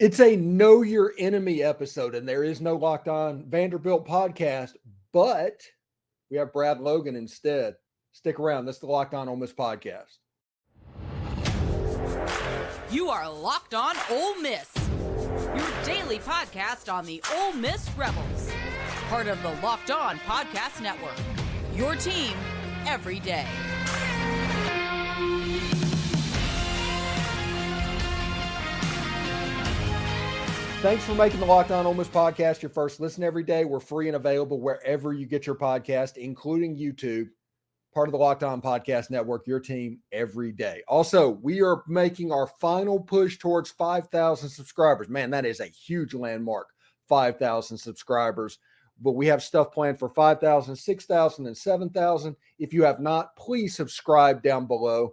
It's a Know Your Enemy episode, and there is no Locked On Vanderbilt podcast, but we have Brad Logan instead. Stick around. This is the Locked On Ole Miss podcast. You are Locked On Ole Miss, your daily podcast on the Ole Miss Rebels. Part of the Locked On Podcast Network, your team every day. Thanks for making the Locked On Ole Miss podcast your first listen every day. We're free and available wherever you get your podcast, including YouTube. Part of the Locked On Podcast Network, your team every day. Also, we are making our final push towards 5,000 subscribers. Man, that is a huge landmark, 5,000 subscribers. But we have stuff planned for 5,000, 6,000, and 7,000. If you have not, please subscribe down below.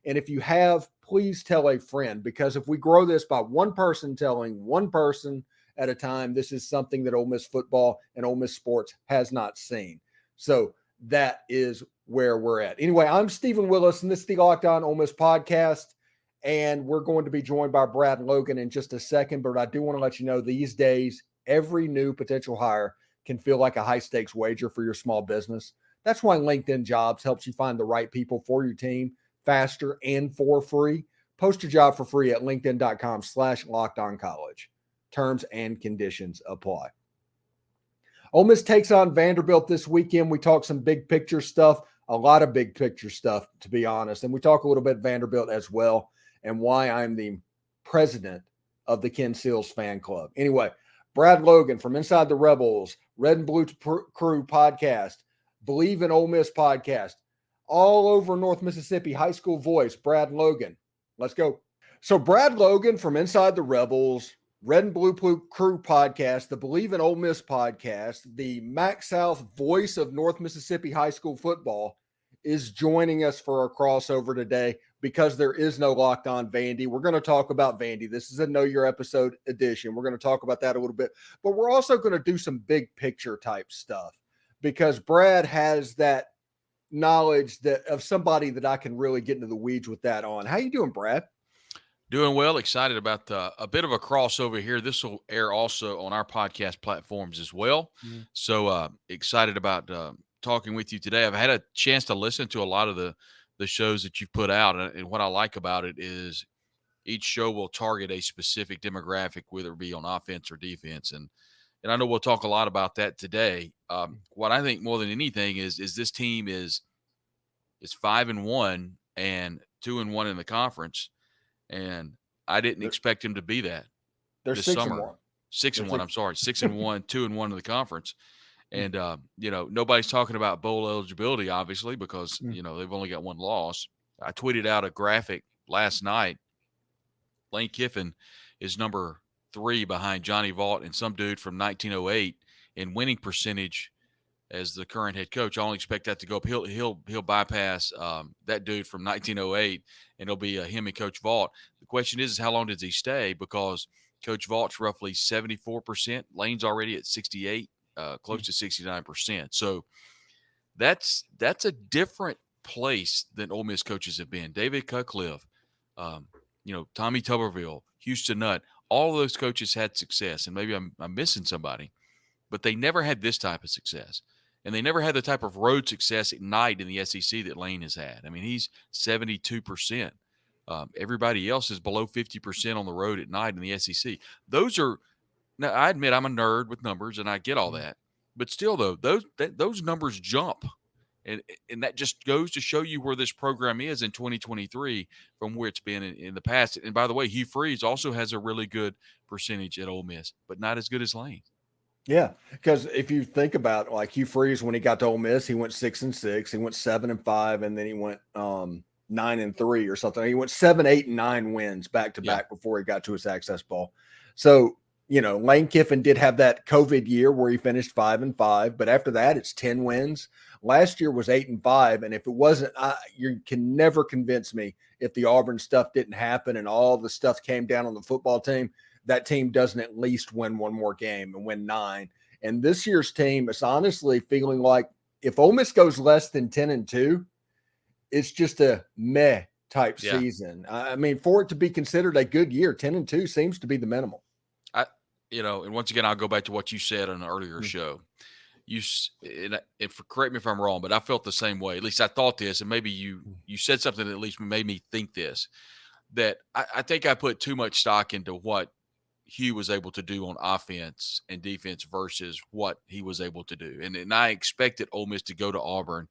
And if you have, please tell a friend, because if we grow this by one person telling one person at a time, this is something that Ole Miss football and Ole Miss sports has not seen. So that is where we're at. Anyway, I'm Stephen Willis, and this is the Locked On Ole Miss podcast, and we're going to be joined by Brad Logan in just a second, but I do want to let you know these days, every new potential hire can feel like a high-stakes wager for your small business. That's why LinkedIn Jobs helps you find the right people for your team faster and for free. Post your job for free at linkedin.com/lockedoncollege. Terms and conditions apply. Ole Miss takes on Vanderbilt this weekend. We talk some big picture stuff, a lot of big picture stuff, to be honest. And we talk a little bit Vanderbilt as well and why I'm the president of the Ken Seals fan club. Anyway, Brad Logan from Inside the Rebels, Red and Blue Crew podcast, Believe in Ole Miss podcast, all over North Mississippi, high school voice, Brad Logan. Let's go. So Brad Logan from Inside the Rebels, Red and Blue Crew podcast, the Believe in Ole Miss podcast, the Mac South voice of North Mississippi high school football, is joining us for our crossover today because there is no Locked On Vandy. We're going to talk about Vandy. This is a Know Your Episode edition. We're going to talk about that a little bit, but we're also going to do some big picture type stuff because Brad has that knowledge that of somebody that I can really get into the weeds with that on. How you doing, Brad? Doing well. Excited about a bit of a crossover here. This will air also on our podcast platforms as well. Mm-hmm. So excited about talking with you today. I've had a chance to listen to a lot of the shows that you've put out, and what I like about it is each show will target a specific demographic, whether it be on offense or defense. And I know we'll talk a lot about that today. What I think more than anything is this team is 5-1 and 2-1 in the conference. And I didn't expect him to be that. They're this 6-1. summer. 6-1. I'm sorry, 6-1, 2-1 in the conference. And nobody's talking about bowl eligibility, obviously, because they've only got one loss. I tweeted out a graphic last night. Lane Kiffin is number 3 behind Johnny Vaught and some dude from 1908 in winning percentage as the current head coach. I only expect that to go up. He'll bypass that dude from 1908, and it'll be him and Coach Vaught. The question is how long does he stay? Because Coach Vaught's roughly 74%. Lane's already at 68, close to 69%. So that's a different place than Ole Miss coaches have been. David Cutcliffe, Tommy Tuberville, Houston Nutt, all of those coaches had success, and maybe I'm missing somebody, but they never had this type of success. And they never had the type of road success at night in the SEC that Lane has had. I mean, he's 72%. Everybody else is below 50% on the road at night in the SEC. Those are – now, I admit I'm a nerd with numbers, and I get all that. But still, though, those numbers jump. And that just goes to show you where this program is in 2023 from where it's been in the past. And, by the way, Hugh Freeze also has a really good percentage at Ole Miss, but not as good as Lane. Yeah, because if you think about like Hugh Freeze, when he got to Ole Miss, he went 6-6, he went 7-5, and then he went 9-3 or something. He went 7, 8, and 9 wins back to back before he got to his Access Bowl. So, Lane Kiffin did have that COVID year where he finished 5-5, but after that, it's 10 wins. Last year was 8-5, and if it wasn't, you can never convince me if the Auburn stuff didn't happen and all the stuff came down on the football team, that team doesn't at least win one more game and win 9. And this year's team is honestly feeling like if Ole Miss goes less than 10-2, it's just a meh type season. I mean, for it to be considered a good year, 10-2 seems to be the minimal. and once again, I'll go back to what you said on an earlier show. Correct me if I'm wrong, but I felt the same way. At least I thought this, and maybe you said something that at least made me think this, that I think I put too much stock into what Hugh was able to do on offense and defense versus what he was able to do. And I expected Ole Miss to go to Auburn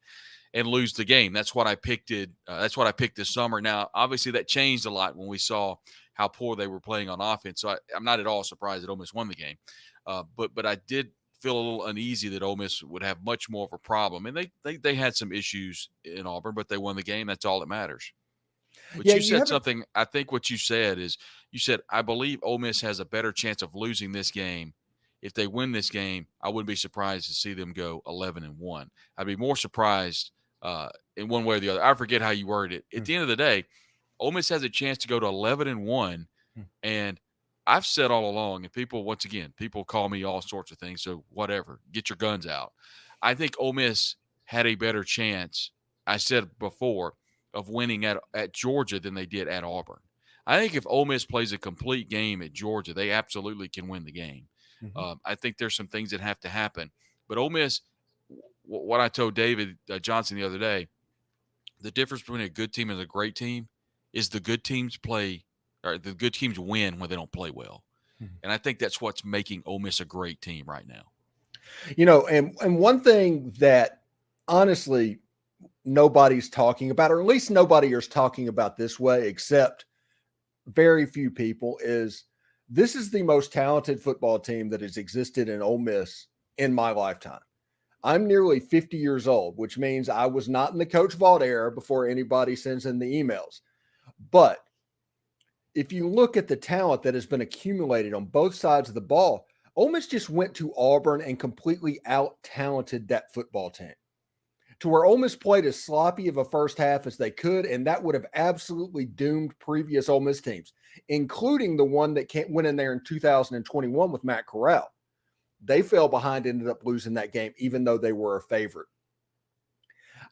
and lose the game. That's what I picked that's what I picked this summer. Now, obviously that changed a lot when we saw how poor they were playing on offense. So I'm not at all surprised that Ole Miss won the game. But I did feel a little uneasy that Ole Miss would have much more of a problem. And they had some issues in Auburn, but they won the game. That's all that matters. But you said something. I think what you said is, I believe Ole Miss has a better chance of losing this game. If they win this game, I wouldn't be surprised to see them go 11-1. I'd be more surprised in one way or the other. I forget how you worded it. At the end of the day, Ole Miss has a chance to go to 11-1, and I've said all along, and people call me all sorts of things, so whatever, get your guns out. I think Ole Miss had a better chance, I said before, of winning at Georgia than they did at Auburn. I think if Ole Miss plays a complete game at Georgia, they absolutely can win the game. I think there's some things that have to happen. But Ole Miss, what I told David Johnson the other day, the difference between a good team and a great team is the good teams win when they don't play well. And I think that's what's making Ole Miss a great team right now. And one thing that honestly nobody's talking about, or at least nobody is talking about this way except very few people, is this is the most talented football team that has existed in Ole Miss in my lifetime. I'm nearly 50 years old, which means I was not in the Coach Vaught era before anybody sends in the emails. But if you look at the talent that has been accumulated on both sides of the ball, Ole Miss just went to Auburn and completely out-talented that football team, to where Ole Miss played as sloppy of a first half as they could, and that would have absolutely doomed previous Ole Miss teams, including the one that went in there in 2021 with Matt Corral. They fell behind, ended up losing that game, even though they were a favorite.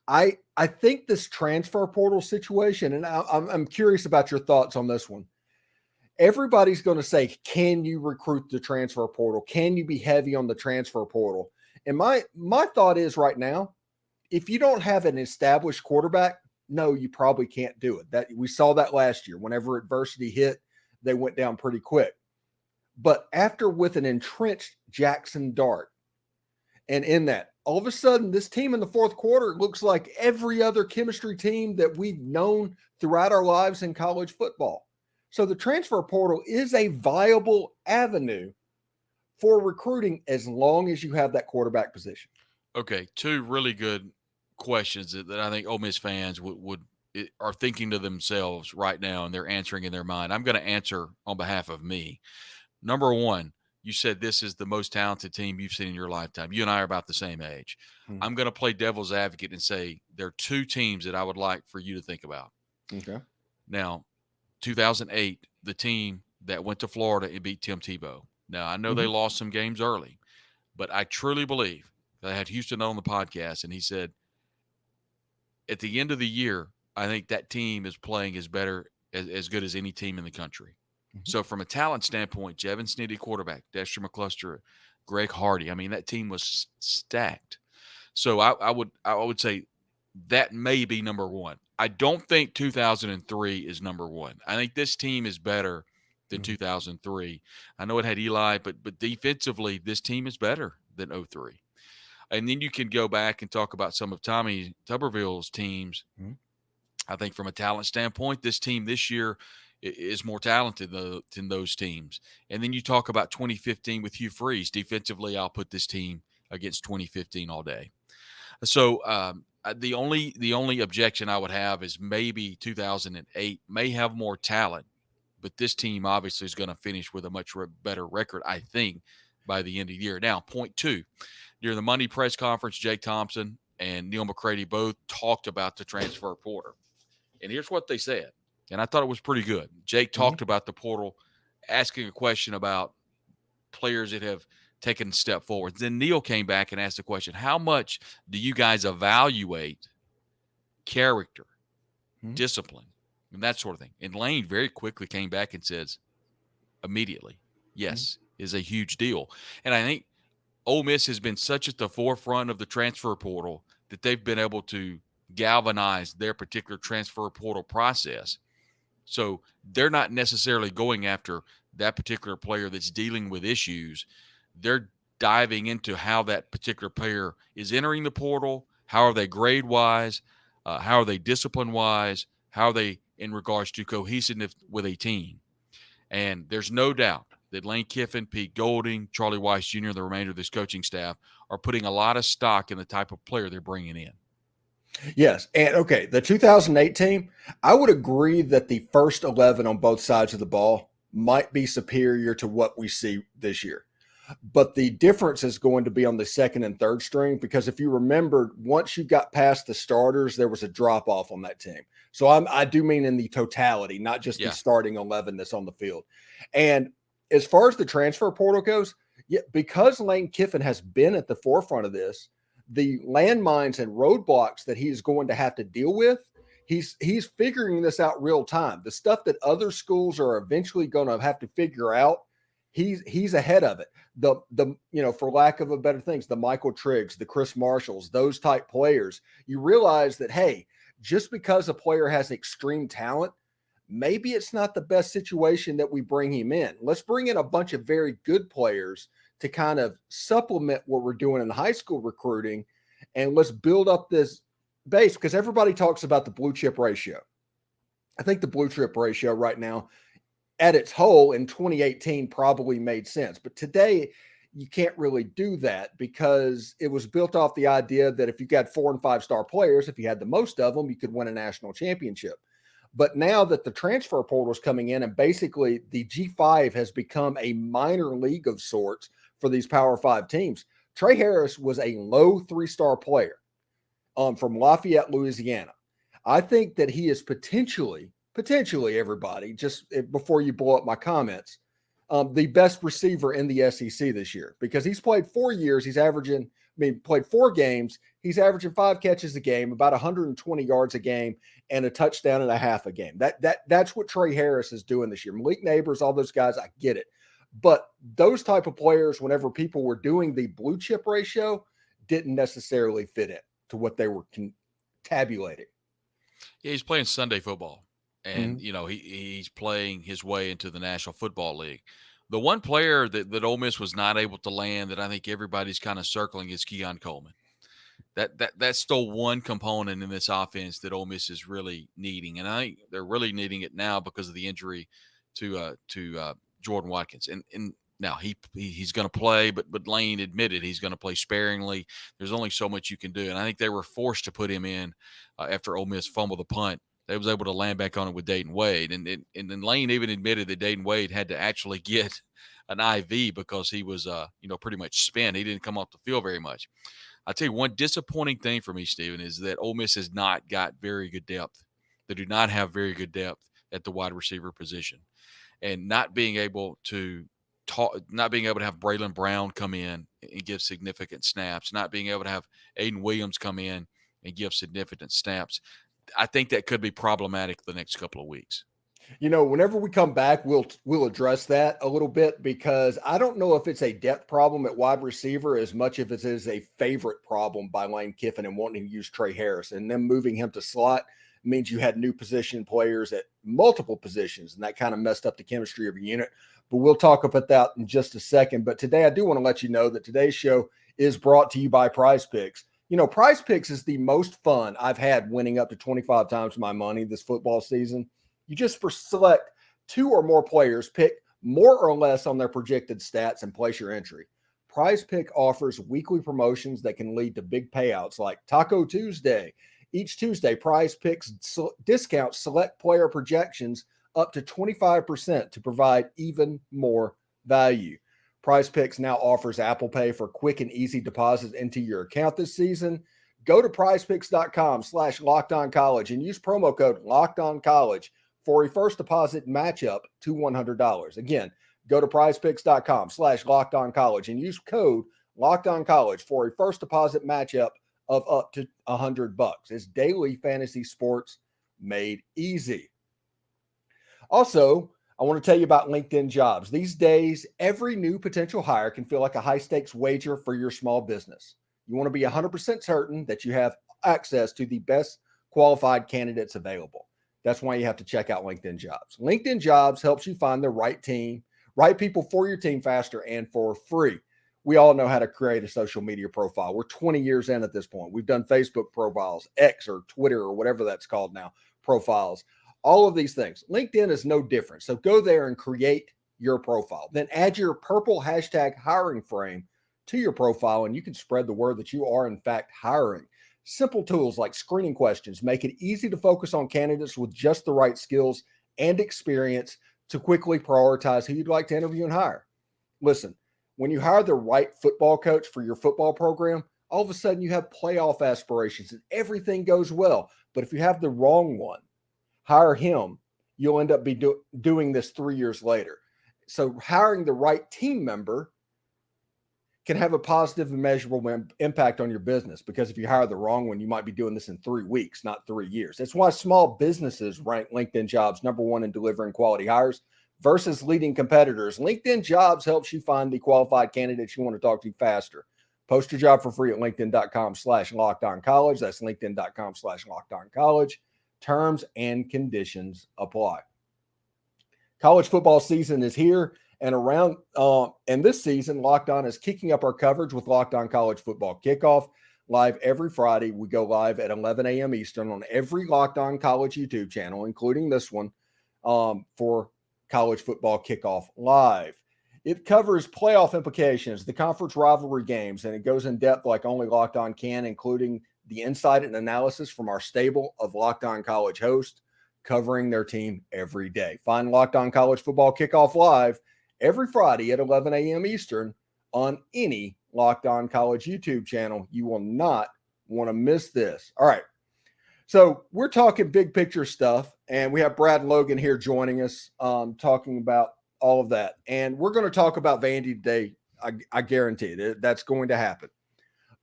I think this transfer portal situation, and I'm curious about your thoughts on this one. Everybody's going to say, can you recruit the transfer portal? Can you be heavy on the transfer portal? And my thought is right now, if you don't have an established quarterback, no, you probably can't do it. That we saw that last year. Whenever adversity hit, they went down pretty quick. But after with an entrenched Jaxson Dart, and in that, all of a sudden, this team in the fourth quarter looks like every other chemistry team that we've known throughout our lives in college football. So the transfer portal is a viable avenue for recruiting as long as you have that quarterback position. Okay, two really good questions that I think Ole Miss fans are thinking to themselves right now, and they're answering in their mind. I'm going to answer on behalf of me. Number one, you said this is the most talented team you've seen in your lifetime. You and I are about the same age. I'm going to play devil's advocate and say there are two teams that I would like for you to think about. Okay. Now, 2008, the team that went to Florida and beat Tim Tebow. Now, I know they lost some games early, but I truly believe that I had Houston on the podcast, and he said, at the end of the year, I think that team is playing as good as any team in the country. So from a talent standpoint, Jevin Sneedy quarterback, Dexter McCluster, Greg Hardy, I mean, that team was stacked. So I would say that may be number one. I don't think 2003 is number one. I think this team is better than 2003. I know it had Eli, but defensively, this team is better than 2003. And then you can go back and talk about some of Tommy Tuberville's teams. I think from a talent standpoint, this team this year is more talented than those teams. And then you talk about 2015 with Hugh Freeze. Defensively, I'll put this team against 2015 all day. So the only objection I would have is maybe 2008 may have more talent, but this team obviously is going to finish with a much better record, I think, by the end of the year. Now, point two, during the Monday press conference, Jake Thompson and Neil McCready both talked about the transfer portal. And here's what they said. And I thought it was pretty good. Jake talked about the portal, asking a question about players that have taken a step forward. Then Neil came back and asked the question, how much do you guys evaluate character, discipline, and that sort of thing? And Lane very quickly came back and says, immediately. yes, is a huge deal. And I think Ole Miss has been such at the forefront of the transfer portal that they've been able to galvanize their particular transfer portal process. So they're not necessarily going after that particular player that's dealing with issues. They're diving into how that particular player is entering the portal. How are they grade wise? How are they discipline wise? How are they in regards to cohesiveness with a team? And there's no doubt that Lane Kiffin, Pete Golding, Charlie Weiss Jr., and the remainder of this coaching staff are putting a lot of stock in the type of player they're bringing in. Yes. And okay, the 2008 team, I would agree that the first 11 on both sides of the ball might be superior to what we see this year. But the difference is going to be on the second and third string, because if you remember, once you got past the starters, there was a drop off on that team. So I do mean in the totality, not just the starting 11 that's on the field. And as far as the transfer portal goes, because Lane Kiffin has been at the forefront of this, the landmines and roadblocks that he's going to have to deal with, he's figuring this out real time. The stuff that other schools are eventually going to have to figure out, he's ahead of it. The for lack of a better things, the Michael Triggs, the Chris Marshalls, those type players, you realize that, hey, just because a player has extreme talent, maybe it's not the best situation that we bring him in. Let's bring in a bunch of very good players to kind of supplement what we're doing in high school recruiting, and let's build up this base, because everybody talks about the blue chip ratio. I think the blue chip ratio right now at its whole in 2018 probably made sense. But today you can't really do that, because it was built off the idea that if you got 4 and 5 star players, if you had the most of them, you could win a national championship. But now that the transfer portal is coming in, and basically the G5 has become a minor league of sorts for these Power 5 teams. Trey Harris was a low 3-star player from Lafayette, Louisiana. I think that he is potentially everybody, just before you blow up my comments, the best receiver in the SEC this year, because he's played 4 years. He's played 4 games. He's averaging 5 catches a game, about 120 yards a game, and a touchdown and a half a game. That's what Trey Harris is doing this year. Malik Neighbors, all those guys, I get it. But those type of players, whenever people were doing the blue chip ratio, didn't necessarily fit in to what they were tabulating. Yeah, he's playing Sunday football, and he's playing his way into the National Football League. The one player that Ole Miss was not able to land that I think everybody's kind of circling is Keon Coleman. That's still one component in this offense that Ole Miss is really needing, and I think they're really needing it now because of the injury to Jordan Watkins. And now he's going to play, but Lane admitted he's going to play sparingly. There's only so much you can do, and I think they were forced to put him in after Ole Miss fumbled the punt. They was able to land back on it with Dayton Wade, and then Lane even admitted that Dayton Wade had to actually get an IV because he was pretty much spent. He didn't come off the field very much. I'll tell you one disappointing thing for me, Stephen, is that Ole Miss has not got very good depth. They do not have very good depth at the wide receiver position. And not being able to have Braylon Brown come in and give significant snaps, not being able to have Aiden Williams come in and give significant snaps, I think that could be problematic the next couple of weeks. Whenever we come back, we'll address that a little bit, because I don't know if it's a depth problem at wide receiver as much as it is a favorite problem by Lane Kiffin and wanting to use Trey Harris, and then moving him to slot means you had new position players at multiple positions, and that kind of messed up the chemistry of your unit. But we'll talk about that in just a second. But today I do want to let you know that today's show is brought to you by Prize Picks. Prize Picks is the most fun I've had winning up to 25 times my money this football season. You just select 2 or more players, pick more or less on their projected stats, and place your entry. Prize Pick offers weekly promotions that can lead to big payouts like Taco Tuesday. Each Tuesday, Prize Picks discounts select player projections up to 25% to provide even more value. Prize Picks now offers Apple Pay for quick and easy deposits into your account this season. Go to prizepicks.com/LockedOnCollege and use promo code LockedOnCollege for a first deposit match up to $100. Again, go to prizepicks.com/LockedOnCollege and use code LockedOnCollege for a first deposit matchup of up to $100. It's daily fantasy sports made easy. Also, I want to tell you about LinkedIn Jobs. These days, every new potential hire can feel like a high-stakes wager for your small business. You want to be 100% certain that you have access to the best qualified candidates available. That's why you have to check out LinkedIn Jobs. LinkedIn Jobs helps you find the right team, right people for your team faster and for free. We all know how to create a social media profile. We're 20 years in at this point. We've done Facebook profiles, X or Twitter or whatever that's called now, profiles, all of these things. LinkedIn is no different. So go there and create your profile. Then add your purple hashtag hiring frame to your profile, and you can spread the word that you are, in fact, hiring. Simple tools like screening questions make it easy to focus on candidates with just the right skills and experience to quickly prioritize who you'd like to interview and hire. Listen, when you hire the right football coach for your football program, all of a sudden you have playoff aspirations and everything goes well. But if you have the wrong one, hire him, you'll end up doing this 3 years later. So hiring the right team member can have a positive and measurable impact on your business, because if you hire the wrong one, you might be doing this in 3 weeks, not 3 years. That's why small businesses rank LinkedIn Jobs #1 in delivering quality hires versus leading competitors. LinkedIn Jobs helps you find the qualified candidates you want to talk to faster. Post your job for free at linkedin.com/lockedoncollege. That's linkedin.com/lockedoncollege. Terms and conditions apply. College football season is here. And this season, Locked On is kicking up our coverage with Locked On College Football Kickoff live every Friday. We go live at 11 a.m. Eastern on every Locked On College YouTube channel, including this one, for College Football Kickoff Live. It covers playoff implications, the conference rivalry games, and it goes in depth like only Locked On can, including the insight and analysis from our stable of Locked On College hosts covering their team every day. Find Locked On College Football Kickoff Live every Friday at 11 a.m. Eastern on any Locked On College YouTube channel. You will not want to miss this. All right. So we're talking big picture stuff, and we have Brad and Logan here joining us, talking about all of that. And we're going to talk about Vandy today. I guarantee it. That's going to happen.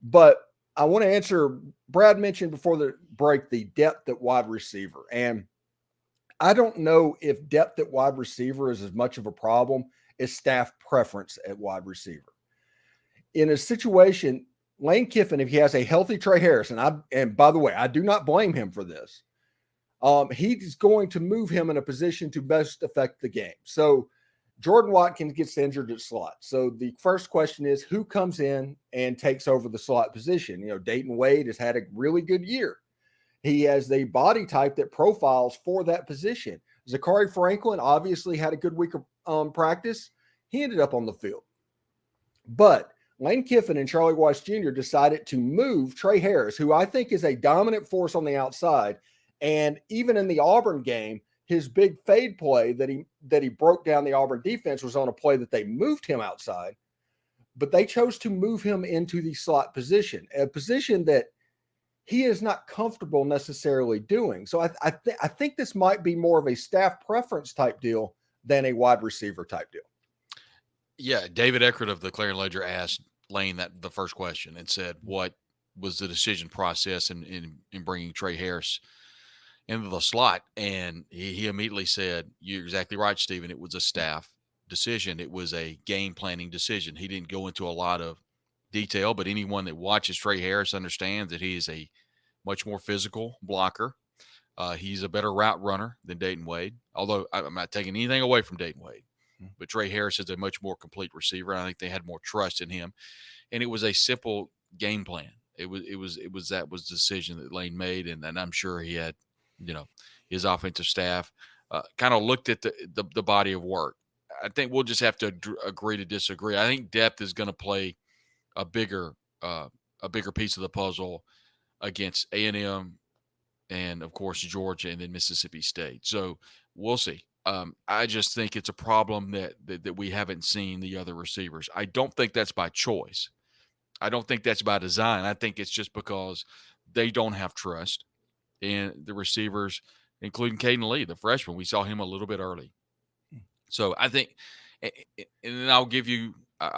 But I want to answer, Brad mentioned before the break, the depth at wide receiver. And I don't know if depth at wide receiver is as much of a problem as staff preference at wide receiver. In a situation, Lane Kiffin, if he has a healthy Trey Harris, and by the way, I do not blame him for this, he's going to move him in a position to best affect the game. So Jordan Watkins gets injured at slot. So the first question is, who comes in and takes over the slot position? You know, Dayton Wade has had a really good year. He has the body type that profiles for that position. Zachary Franklin obviously had a good week of practice. He ended up on the field. But Lane Kiffin and Charlie Weiss Jr. decided to move Trey Harris, who I think is a dominant force on the outside. And even in the Auburn game, his big fade play that he broke down the Auburn defense was on a play that they moved him outside. But they chose to move him into the slot position, a position that he is not comfortable necessarily doing. So I think this might be more of a staff preference type deal than a wide receiver type deal. Yeah, David Eckert of the Clarion Ledger asked Lane the first question and said, what was the decision process in bringing Trey Harris into the slot? And he immediately said, you're exactly right, Stephen. It was a staff decision. It was a game planning decision. He didn't go into a lot of detail, but anyone that watches Trey Harris understands that he is a much more physical blocker. He's a better route runner than Dayton Wade, although I'm not taking anything away from Dayton Wade. But Trey Harris is a much more complete receiver. I think they had more trust in him, and it was a simple game plan. It was the decision that Lane made, and I'm sure he had, his offensive staff kind of looked at the body of work. I think we'll just have to agree to disagree. I think depth is going to play a bigger piece of the puzzle against A&M and, of course, Georgia and then Mississippi State. So we'll see. I just think it's a problem that we haven't seen the other receivers. I don't think that's by choice. I don't think that's by design. I think it's just because they don't have trust in the receivers, including Caden Lee, the freshman. We saw him a little bit early. So I think – and then I'll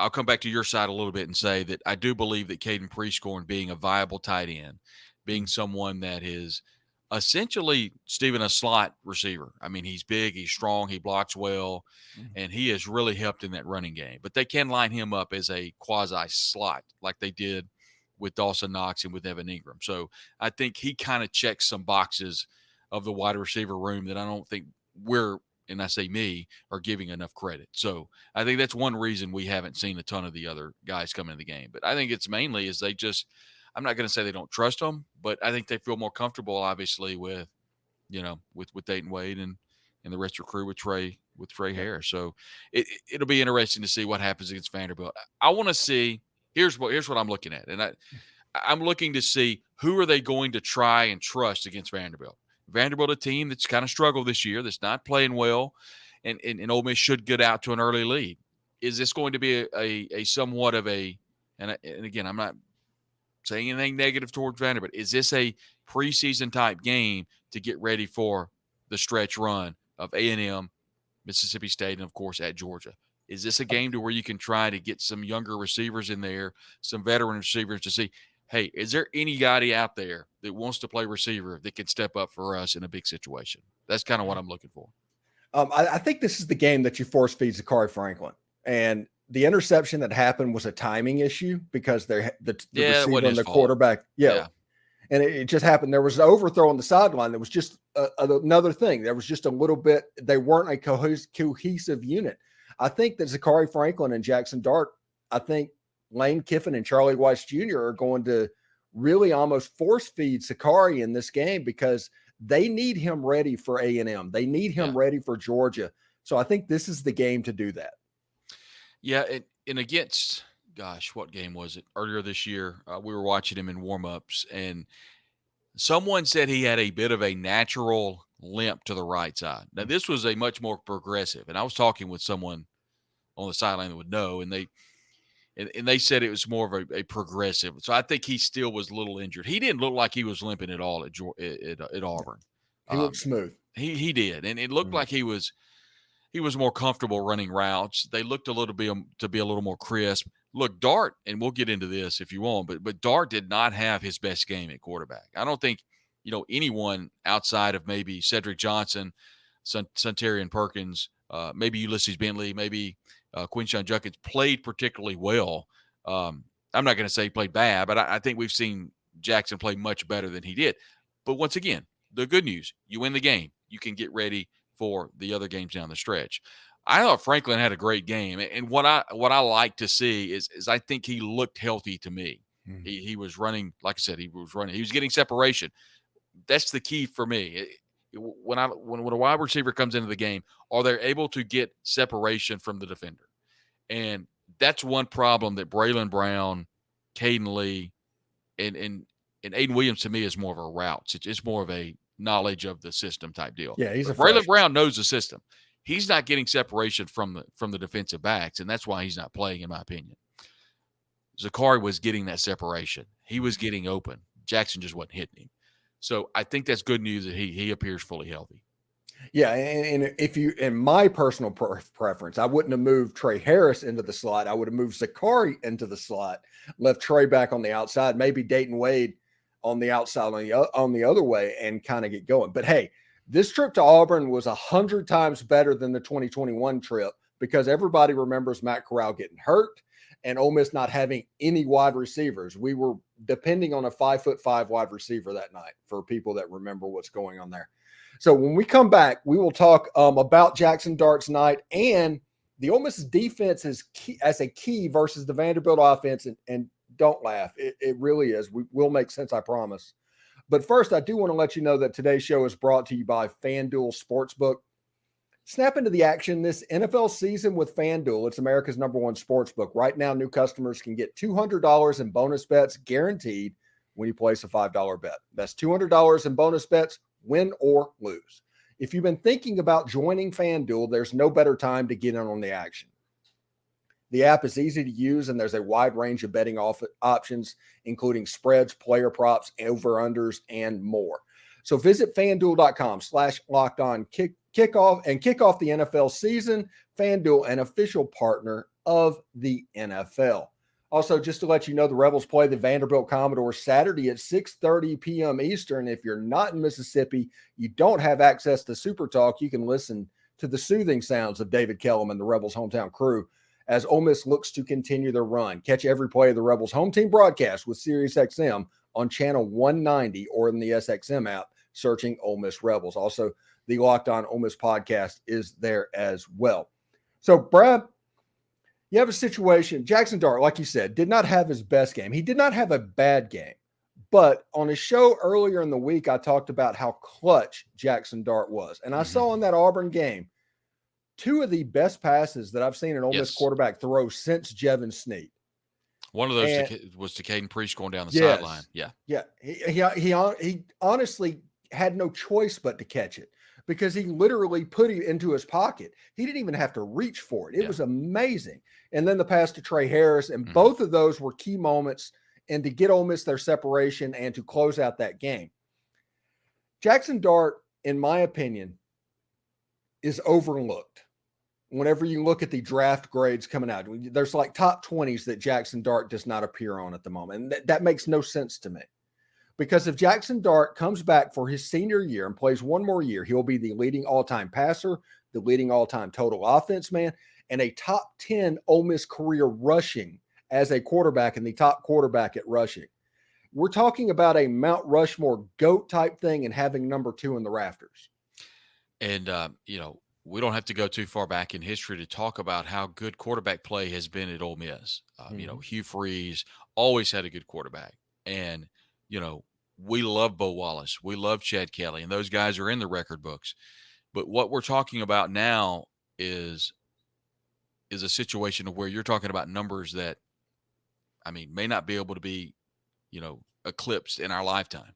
come back to your side a little bit and say that I do believe that Caden Prescorn being a viable tight end, being someone that is essentially, Stephen, a slot receiver. I mean, he's big, he's strong, he blocks well, and he has really helped in that running game. But they can line him up as a quasi slot like they did with Dawson Knox and with Evan Ingram. So I think he kind of checks some boxes of the wide receiver room that I don't think we're, and I say me, are giving enough credit. So I think that's one reason we haven't seen a ton of the other guys come into the game. But I think it's mainly is they just – I'm not going to say they don't trust them, but I think they feel more comfortable, obviously, with Dayton Wade and the rest of the crew with Trey Harris. So it'll be interesting to see what happens against Vanderbilt. I want to see – here's what I'm looking at. And I'm looking to see who are they going to try and trust against Vanderbilt. Vanderbilt, a team that's kind of struggled this year, that's not playing well, and Ole Miss should get out to an early lead. Is this going to be a somewhat of a – and again, I'm not – saying anything negative towards Vanderbilt. Is this a preseason type game to get ready for the stretch run of A&M, Mississippi State, and of course at Georgia? Is this a game to where you can try to get some younger receivers in there, some veteran receivers to see, hey, is there anybody out there that wants to play receiver that can step up for us in a big situation? That's kind of what I'm looking for. I think this is the game that you force feed Zachary Franklin. And the interception that happened was a timing issue because the receiver and the quarterback. Yeah. And it just happened. There was an overthrow on the sideline. That was just another thing. There was just a little bit. They weren't a cohesive unit. I think that Zachary Franklin and Jaxson Dart, I think Lane Kiffin and Charlie Weiss Jr. are going to really almost force feed Zachary in this game because they need him ready for A&M. They need him ready for Georgia. So I think this is the game to do that. Yeah, and against, gosh, what game was it? Earlier this year, we were watching him in warm-ups, and someone said he had a bit of a natural limp to the right side. Now, this was a much more progressive, and I was talking with someone on the sideline that would know, and they said it was more of a progressive. So I think he still was a little injured. He didn't look like he was limping at all at Auburn. He looked smooth. He did, and it looked like he was more comfortable running routes. They looked a little bit to be a little more crisp. Look, Dart, and we'll get into this if you want, but Dart did not have his best game at quarterback. I don't think, anyone outside of maybe Cedric Johnson, Sunterian Perkins, maybe Ulysses Bentley, maybe Quinshon Judkins played particularly well. I'm not going to say he played bad, but I think we've seen Jaxson play much better than he did. But once again, the good news, you win the game. You can get ready for the other games down the stretch. I thought Franklin had a great game. And what I like to see is I think he looked healthy to me. Mm-hmm. He was running, like I said, he was getting separation. That's the key for me. When a wide receiver comes into the game, are they able to get separation from the defender? And that's one problem that Braylon Brown, Caden Lee, and Aiden Williams to me is more of a route. It's more of a knowledge of the system type deal. Yeah, Braylon Brown knows the system. He's not getting separation from the defensive backs, and that's why he's not playing, in my opinion. Zachary was getting that separation. He was getting open. Jaxson just wasn't hitting him. So I think that's good news that he appears fully healthy. Yeah, and if you, in my personal preference, I wouldn't have moved Trey Harris into the slot. I would have moved Zachary into the slot, left Trey back on the outside, maybe Dayton Wade on the outside on the other way, and kind of get going. But hey, this trip to Auburn was 100 times better than the 2021 trip because everybody remembers Matt Corral getting hurt and Ole Miss not having any wide receivers. We were depending on a 5'5" wide receiver that night for people that remember what's going on there. So when we come back, we will talk about Jaxson Dart's night and the Ole Miss defense as a key versus the Vanderbilt offense. And don't laugh. It really is. We will make sense, I promise. But first, I do want to let you know that today's show is brought to you by FanDuel Sportsbook. Snap into the action this NFL season with FanDuel. It's America's #1 sportsbook. Right now, new customers can get $200 in bonus bets guaranteed when you place a $5 bet. That's $200 in bonus bets, win or lose. If you've been thinking about joining FanDuel, there's no better time to get in on the action. The app is easy to use, and there's a wide range of betting options, including spreads, player props, over-unders, and more. So visit FanDuel.com/lockedon, kick off the NFL season. FanDuel, an official partner of the NFL. Also, just to let you know, the Rebels play the Vanderbilt Commodores Saturday at 6:30 p.m. Eastern. If you're not in Mississippi, you don't have access to Super Talk, you can listen to the soothing sounds of David Kellum and the Rebels hometown crew as Ole Miss looks to continue their run. Catch every play of the Rebels home team broadcast with SiriusXM on channel 190 or in the SXM app, searching Ole Miss Rebels. Also, the Locked On Ole Miss podcast is there as well. So, Brad, you have a situation. Jaxson Dart, like you said, did not have his best game. He did not have a bad game. But on a show earlier in the week, I talked about how clutch Jaxson Dart was. And I saw in that Auburn game, two of the best passes that I've seen an Ole Miss quarterback throw since Jevin Sneed. One of those was to Caden Priest going down the sideline. Yeah. Yeah. He honestly had no choice but to catch it because he literally put it into his pocket. He didn't even have to reach for it. It was amazing. And then the pass to Trey Harris. And both of those were key moments and to get Ole Miss their separation and to close out that game. Jaxson Dart, in my opinion, is overlooked. Whenever you look at the draft grades coming out, there's like top 20s that Jaxson Dart does not appear on at the moment. And that makes no sense to me. Because if Jaxson Dart comes back for his senior year and plays one more year, he'll be the leading all-time passer, the leading all-time total offense man, and a top 10 Ole Miss career rushing as a quarterback and the top quarterback at rushing. We're talking about a Mount Rushmore GOAT type thing and having number 2 in the rafters. And, we don't have to go too far back in history to talk about how good quarterback play has been at Ole Miss. Hugh Freeze always had a good quarterback. And, we love Bo Wallace. We love Chad Kelly. And those guys are in the record books. But what we're talking about now is a situation where you're talking about numbers that, may not be able to be, eclipsed in our lifetime.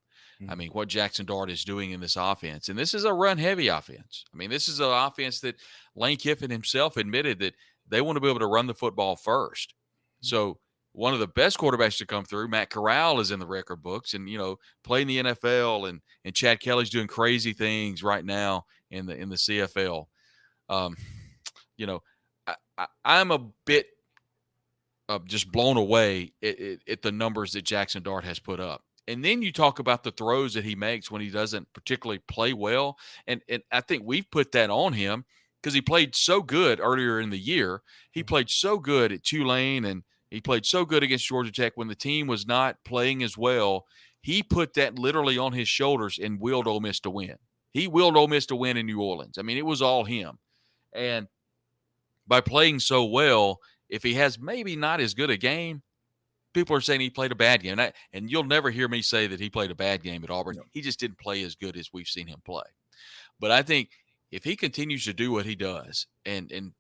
What Jaxson Dart is doing in this offense, and this is a run-heavy offense. This is an offense that Lane Kiffin himself admitted that they want to be able to run the football first. So one of the best quarterbacks to come through, Matt Corral, is in the record books and, playing the NFL, and Chad Kelly's doing crazy things right now in the CFL. I'm a bit just blown away at the numbers that Jaxson Dart has put up. And then you talk about the throws that he makes when he doesn't particularly play well. And I think we've put that on him because he played so good earlier in the year. He played so good at Tulane, and he played so good against Georgia Tech when the team was not playing as well. He put that literally on his shoulders and willed Ole Miss to win. He willed Ole Miss to win in New Orleans. It was all him. And by playing so well, if he has maybe not as good a game, people are saying he played a bad game. And you'll never hear me say that he played a bad game at Auburn. No. He just didn't play as good as we've seen him play. But I think if he continues to do what he does, and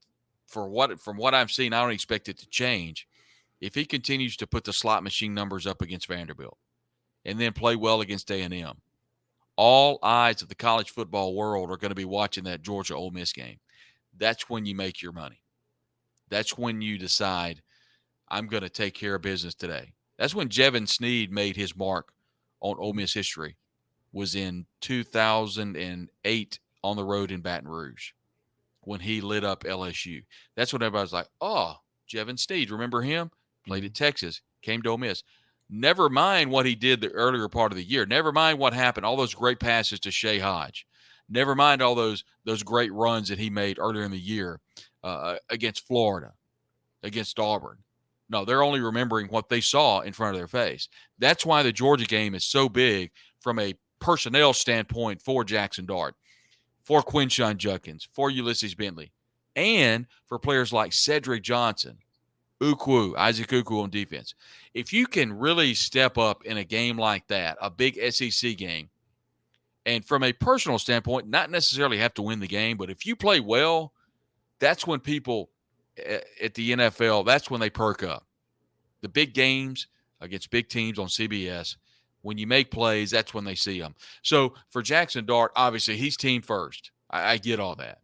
from what I've seen, I don't expect it to change. If he continues to put the slot machine numbers up against Vanderbilt and then play well against A&M, all eyes of the college football world are going to be watching that Georgia Ole Miss game. That's when you make your money. That's when you decide, I'm going to take care of business today. That's when Jevin Sneed made his mark on Ole Miss history, was in 2008 on the road in Baton Rouge when he lit up LSU. That's when everybody's like, oh, Jevin Sneed, remember him? Played at Texas, came to Ole Miss. Never mind what he did the earlier part of the year. Never mind what happened, all those great passes to Shea Hodge. Never mind all those great runs that he made earlier in the year against Florida, against Auburn. No, they're only remembering what they saw in front of their face. That's why the Georgia game is so big from a personnel standpoint for Jaxson Dart, for Quinshon Judkins, for Ulysses Bentley, and for players like Cedric Johnson, Isaac Ukwu on defense. If you can really step up in a game like that, a big SEC game, and from a personal standpoint, not necessarily have to win the game, but if you play well, that's when people at the NFL, that's when they perk up. The big games against big teams on CBS, when you make plays, that's when they see them. So for Jaxson Dart, obviously he's team first. I get all that.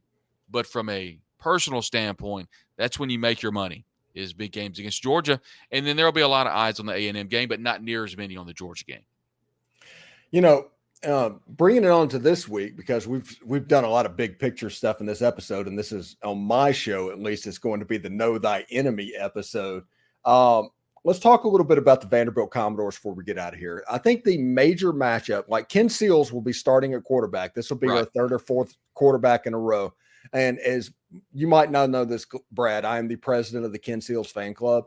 But from a personal standpoint, that's when you make your money, is big games against Georgia. And then there'll be a lot of eyes on the A&M game, but not near as many on the Georgia game. Bringing it on to this week, because we've done a lot of big picture stuff in this episode, and this is on my show, at least, it's going to be the Know Thy Enemy episode. let's talk a little bit about the Vanderbilt Commodores before we get out of here. I think the major matchup, like Ken Seals will be starting at quarterback. This will be our third or fourth quarterback in a row. And as you might not know this, Brad, I am the president of the Ken Seals fan club.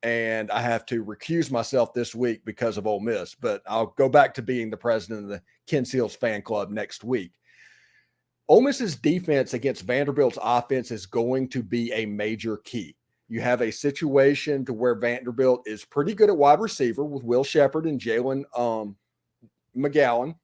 And I have to recuse myself this week because of Ole Miss, but I'll go back to being the president of the Ken Seals fan club next week. Ole Miss's defense against Vanderbilt's offense is going to be a major key. You have a situation to where Vanderbilt is pretty good at wide receiver with Will Sheppard and Jaylen McGowan.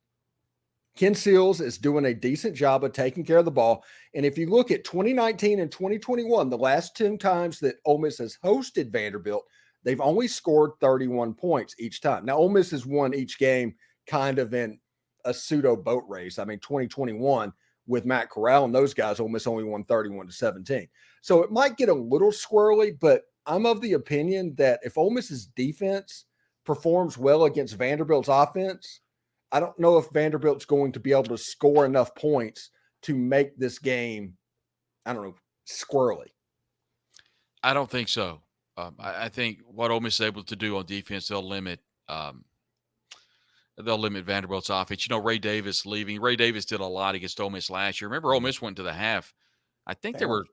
Ken Seals is doing a decent job of taking care of the ball. And if you look at 2019 and 2021, the last 2 times that Ole Miss has hosted Vanderbilt, they've only scored 31 points each time. Now, Ole Miss has won each game kind of in a pseudo boat race. I mean, 2021 with Matt Corral and those guys, Ole Miss only won 31-17. So it might get a little squirrely, but I'm of the opinion that if Ole Miss's defense performs well against Vanderbilt's offense, I don't know if Vanderbilt's going to be able to score enough points to make this game, I don't know, squirrely. I don't think so. I think what Ole Miss is able to do on defense, they'll limit Vanderbilt's offense. You know, Ray Davis leaving. Ray Davis did a lot against Ole Miss last year. Remember, Ole Miss went to the half. I think they were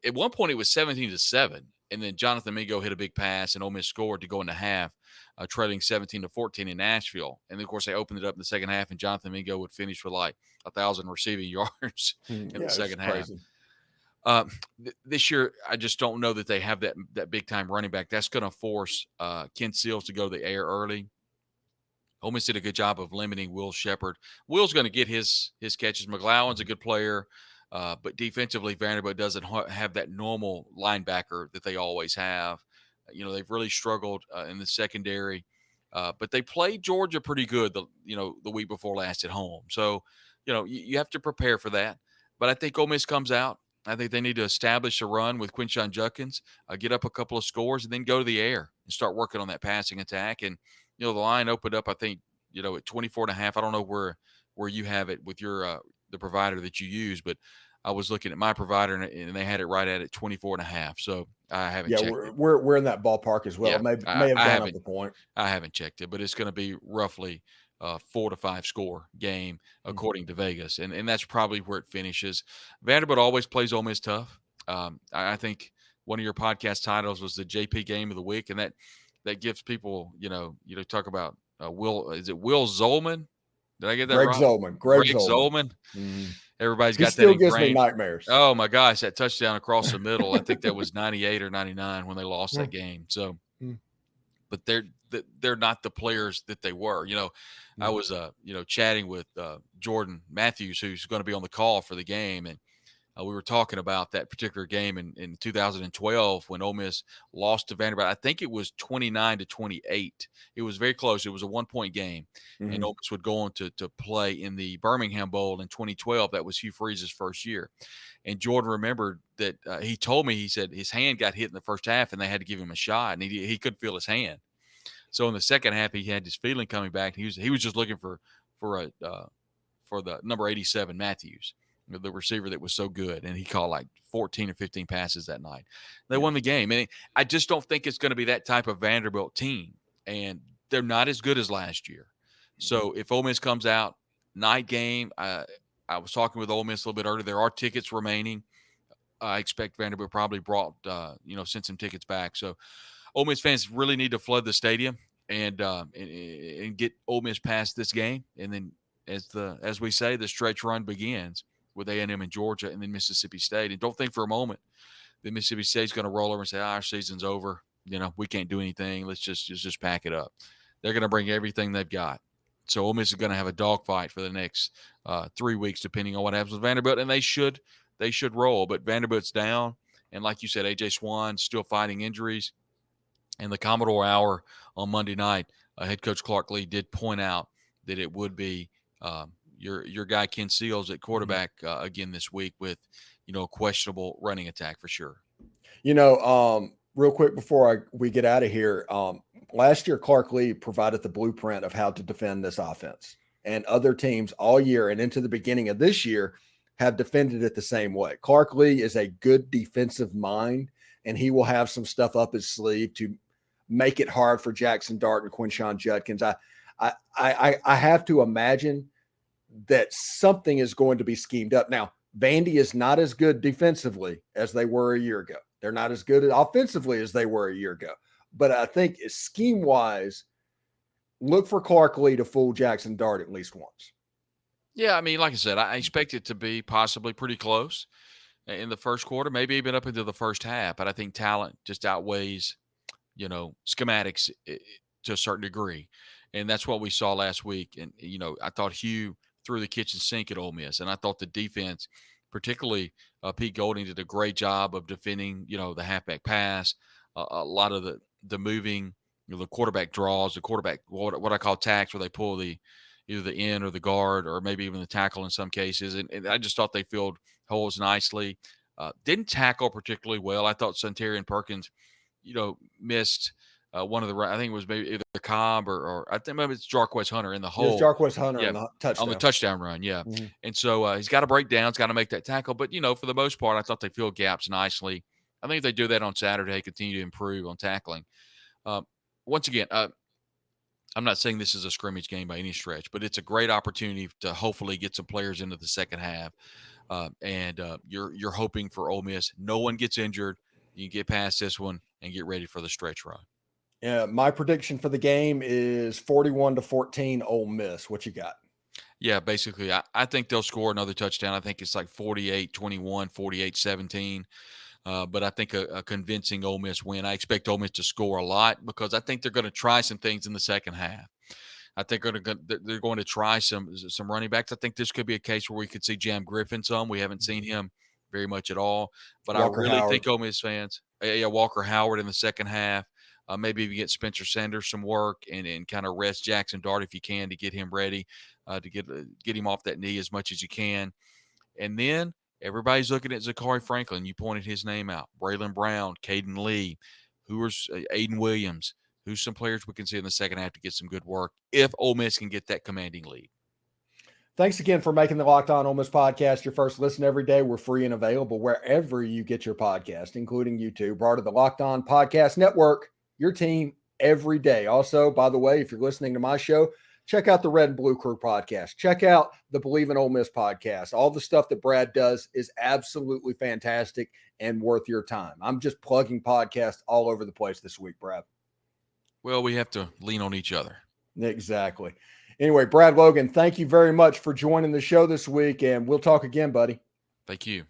at one point it was 17-7, and then Jonathan Mingo hit a big pass, and Ole Miss scored to go into half, trailing 17-14 in Nashville. And then, of course, they opened it up in the second half, and Jonathan Mingo would finish with like 1,000 receiving yards in the second half. This year, I just don't know that they have that big time running back. That's going to force Ken Seals to go to the air early. Ole Miss did a good job of limiting Will Sheppard. Will's going to get his catches. McGowan's a good player, but defensively, Vanderbilt doesn't have that normal linebacker that they always have. You know, they've really struggled in the secondary, but they played Georgia pretty good, the week before last at home. So, you know, you have to prepare for that. But I think Ole Miss comes out. I think they need to establish a run with Quinshon Judkins, get up a couple of scores, and then go to the air and start working on that passing attack. And, you know, the line opened up, I think, at 24.5. I don't know where you have it with your the provider that you use, but I was looking at my provider and they had it right at 24.5. So I haven't checked it. We're in that ballpark as well. Yeah, may have gone up the point. I haven't checked it, but it's going to be roughly 4 to 5 score game according to Vegas, and that's probably where it finishes. Vanderbilt always plays Ole Miss tough. I think one of your podcast titles was the JP Game of the Week, and that gives people, talk about Will Zolman? Did I get that right? Greg Zolman. Mm-hmm. Everybody's got that still gives me nightmares. Oh my gosh, that touchdown across the middle. I think that was 98 or 99 when they lost that game. So, but they're not the players that they were. I was chatting with Jordan Matthews, who's going to be on the call for the game, and we were talking about that particular game in 2012 when Ole Miss lost to Vanderbilt. I think it was 29-28. It was very close. It was a 1-point game, and Ole Miss would go on to play in the Birmingham Bowl in 2012. That was Hugh Freeze's first year. And Jordan remembered that he told me, he said his hand got hit in the first half, and they had to give him a shot, and he couldn't feel his hand. So in the second half, he had his feeling coming back. He was just looking for the number 87 Matthews, the receiver that was so good, and he caught like 14 or 15 passes that night. They won the game, and I just don't think it's going to be that type of Vanderbilt team, and they're not as good as last year. So if Ole Miss comes out night game, I was talking with Ole Miss a little bit earlier. There are tickets remaining. I expect Vanderbilt probably sent some tickets back. So Ole Miss fans really need to flood the stadium and get Ole Miss past this game, and then as we say, the stretch run begins with A&M and Georgia and then Mississippi State. And don't think for a moment that Mississippi State's going to roll over and say, our season's over. We can't do anything. Let's just pack it up. They're going to bring everything they've got. So Ole Miss is going to have a dogfight for the next 3 weeks, depending on what happens with Vanderbilt. And they should roll. But Vanderbilt's down. And like you said, A.J. Swan still fighting injuries. And the Commodore Hour on Monday night, head coach Clark Lea did point out that it would be your guy Ken Seals at quarterback again this week with, a questionable running attack for sure. Real quick before we get out of here, last year Clark Lea provided the blueprint of how to defend this offense, and other teams all year and into the beginning of this year have defended it the same way. Clark Lea is a good defensive mind, and he will have some stuff up his sleeve to make it hard for Jaxson Dart and Quinshon Judkins. I have to imagine that something is going to be schemed up. Now, Vandy is not as good defensively as they were a year ago. They're not as good offensively as they were a year ago. But I think scheme-wise, look for Clark Lea to fool Jaxson Dart at least once. Yeah, I mean, like I said, I expect it to be possibly pretty close in the first quarter, maybe even up into the first half. But I think talent just outweighs, schematics to a certain degree. And that's what we saw last week. And, I thought Hugh threw the kitchen sink at Ole Miss. And I thought the defense, particularly Pete Golding, did a great job of defending, the halfback pass, a lot of the moving, the quarterback draws, the quarterback, what I call tacks, where they pull either the end or the guard or maybe even the tackle in some cases. And I just thought they filled holes nicely. Didn't tackle particularly well. I thought Sunterian Perkins, missed one of the, I think it was maybe either the Cobb or I think maybe it's Jarquez Hunter in the hole. It's Jarquez Hunter yeah, on the touchdown. On the touchdown run, yeah. Mm-hmm. And so he's got to break down. He's got to make that tackle. But, for the most part, I thought they filled gaps nicely. I think if they do that on Saturday, continue to improve on tackling. Once again, I'm not saying this is a scrimmage game by any stretch, but it's a great opportunity to hopefully get some players into the second half. And you're hoping for Ole Miss. No one gets injured. You can get past this one and get ready for the stretch run. Yeah, my prediction for the game is 41-14 Ole Miss. What you got? Yeah, basically, I think they'll score another touchdown. I think it's like 48-21, 48-17. But I think a convincing Ole Miss win. I expect Ole Miss to score a lot because I think they're going to try some things in the second half. I think they're going to try some running backs. I think this could be a case where we could see Jam Griffin some. We haven't seen him very much at all. But I really think Ole Miss fans, Walker Howard in the second half, maybe even get Spencer Sanders some work and kind of rest Jaxson Dart if you can to get him ready, to get him off that knee as much as you can. And then everybody's looking at Zachary Franklin. You pointed his name out. Braylon Brown, Caden Lee, Aiden Williams. Who's some players we can see in the second half to get some good work if Ole Miss can get that commanding lead. Thanks again for making the Locked On Ole Miss podcast your first listen every day. We're free and available wherever you get your podcast, including YouTube. Part of the Locked On Podcast Network, your team every day. Also, by the way, if you're listening to my show, check out the Red and Blue Crew podcast. Check out the Believe in Ole Miss podcast. All the stuff that Brad does is absolutely fantastic and worth your time. I'm just plugging podcasts all over the place this week, Brad. Well, we have to lean on each other. Exactly. Anyway, Brad Logan, thank you very much for joining the show this week, and we'll talk again, buddy. Thank you.